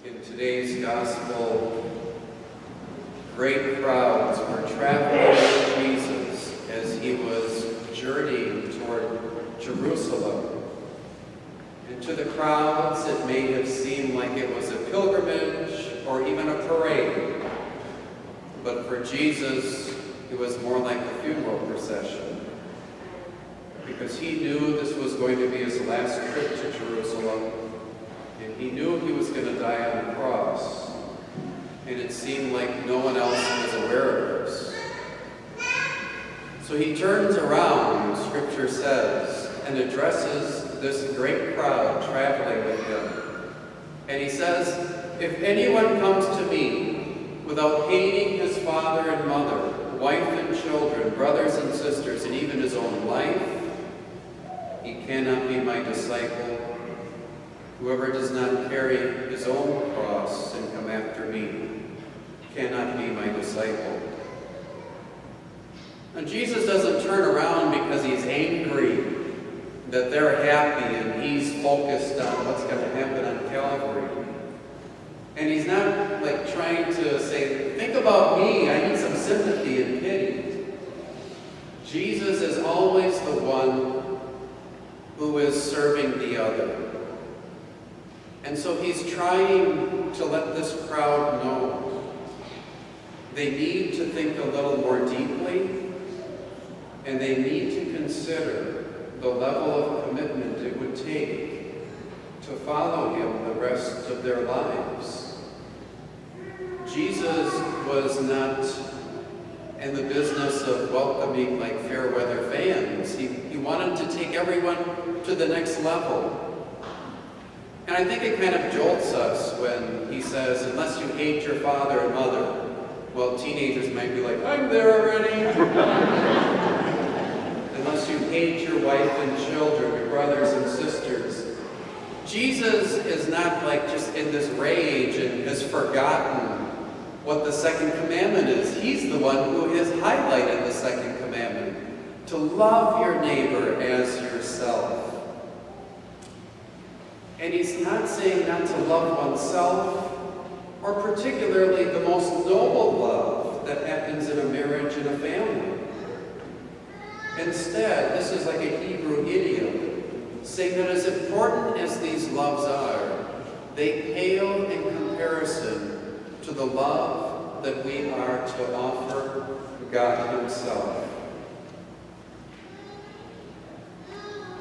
In today's gospel, great crowds were traveling with Jesus as he was journeying toward Jerusalem. And to the crowds, it may have seemed like it was a pilgrimage or even a parade. But for Jesus, it was more like a funeral procession, because he knew this was going to be his last trip to Jerusalem, and he knew he was going to die on the cross, and it seemed like no one else was aware of this. So he turns around, Scripture says, and addresses this great crowd traveling with him. And he says, "If anyone comes to me without hating his father and mother, wife and children, brothers and sisters, and even his own life, he cannot be my disciple. Whoever does not carry his own cross and come after me cannot be my disciple." And Jesus doesn't turn around because he's angry that they're happy and he's focused on what's going to happen on Calvary. And he's not like trying to say, think about me, I need some sympathy and pity. Jesus is always the one who is serving the other. And so he's trying to let this crowd know they need to think a little more deeply, and they need to consider the level of commitment it would take to follow him the rest of their lives. Jesus was not in the business of welcoming like fair weather fans. He wanted to take everyone to the next level. And I think it kind of jolts us when he says, unless you hate your father and mother. Well, teenagers might be like, I'm there already. Unless you hate your wife and children, your brothers and sisters. Jesus is not like just in this rage and has forgotten what the second commandment is. He's the one who has highlighted the second commandment, to love your neighbor as yourself. And he's not saying not to love oneself, or particularly the most noble love that happens in a marriage and a family. Instead, this is like a Hebrew idiom, saying that as important as these loves are, they pale in comparison to the love that we are to offer God himself.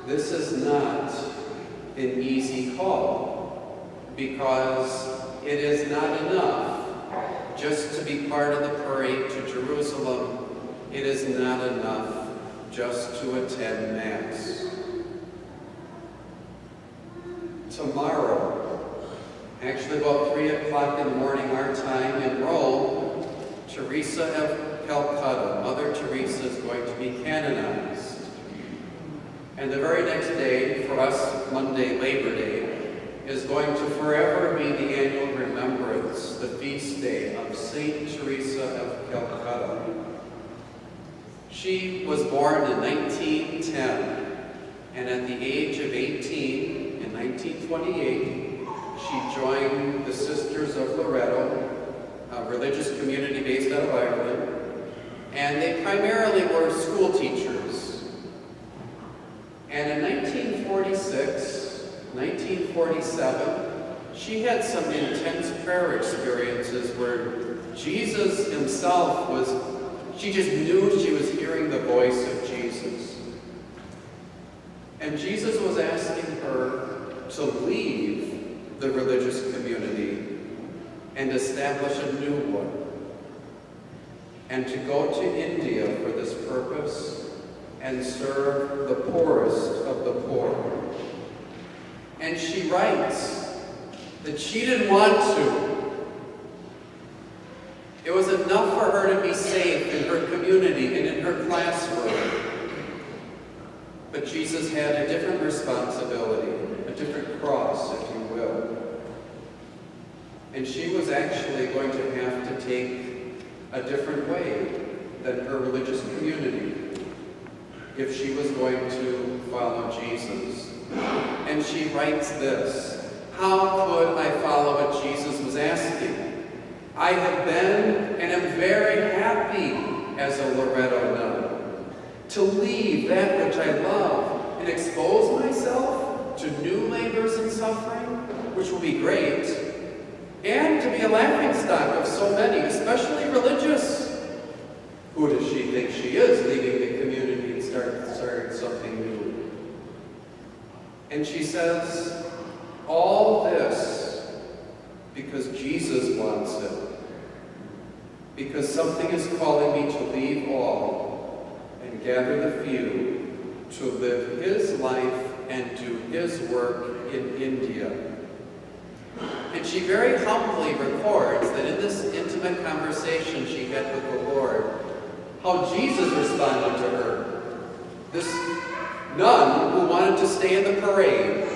This is not an easy call, because it is not enough just to be part of the parade to Jerusalem. It is not enough just to attend Mass. Tomorrow, actually about 3 o'clock in the morning our time in Rome, Teresa of Calcutta, Mother Teresa, is going to be canonized. And the very next day, for us, Monday, Labor Day, is going to forever be the annual remembrance, the feast day of Saint Teresa of Calcutta. She was born in 1910, and at the age of 18, in 1928, she joined the Sisters of Loreto, a religious community based out of Ireland, and they primarily were school teachers. And in 1946, 1947, she had some intense prayer experiences where Jesus himself she just knew she was hearing the voice of Jesus. And Jesus was asking her to leave the religious community and establish a new one, and to go to India for this purpose and serve the poorest of the poor. And she writes that she didn't want to. It was enough for her to be safe in her community and in her classroom. But Jesus had a different responsibility, a different cross, if you will. And she was actually going to have to take a different way than her religious community if she was going to follow Jesus. And she writes this: how could I follow at Jesus' I have been and am very happy as a Loretto nun to leave that which I love and expose myself to new labors and suffering, which will be great, and to be a laughingstock of so many, especially religious. Who does she think she is, leaving the community and starting something new? And she says, all this because Jesus wants it. Because something is calling me to leave all and gather the few to live his life and do his work in India. And she very humbly records that in this intimate conversation she had with the Lord, how Jesus responded to her. This nun who wanted to stay in the parade,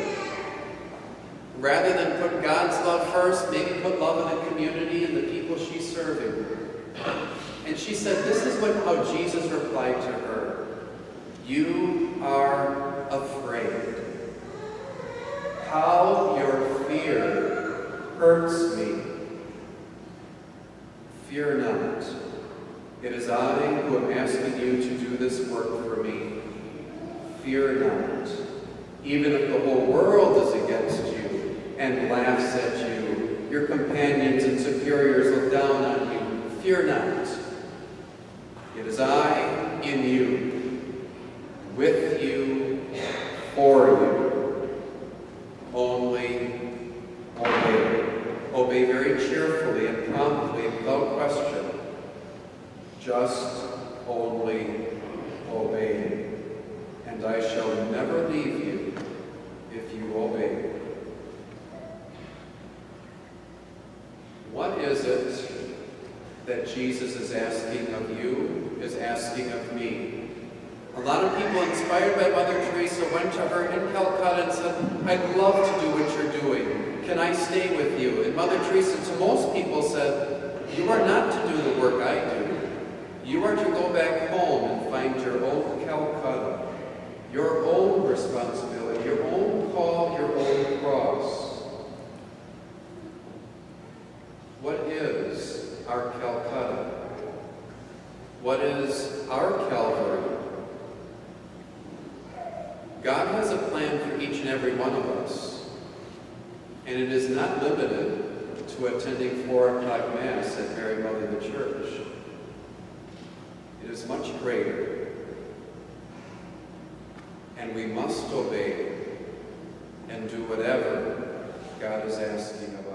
rather than put God's love first, maybe put love in the community and the people she's serving. And she said, this is how Jesus replied to her. You are afraid. How your fear hurts me. Fear not. It is I who am asking you to do this work for me. Fear not. Even if the whole world is against you and laughs at you, your companions and superiors look down on you, fear not. It is I in you, with you, for you. Only obey. Obey very cheerfully and promptly, without question. Just only obey. And I shall never leave you if you obey. What is it that Jesus is asking of you, is asking of me? A lot of people inspired by Mother Teresa went to her in Calcutta and said, I'd love to do what you're doing. Can I stay with you? And Mother Teresa to most people said, you are not to do the work I do. You are to go back home and find your own Calcutta, your own responsibility, your own call, your own cross. What is our Calcutta? What is our Calvary? God has a plan for each and every one of us, and it is not limited to attending 4 o'clock Mass at Mary Mother of the Church. It is much greater, and we must obey and do whatever God is asking of us.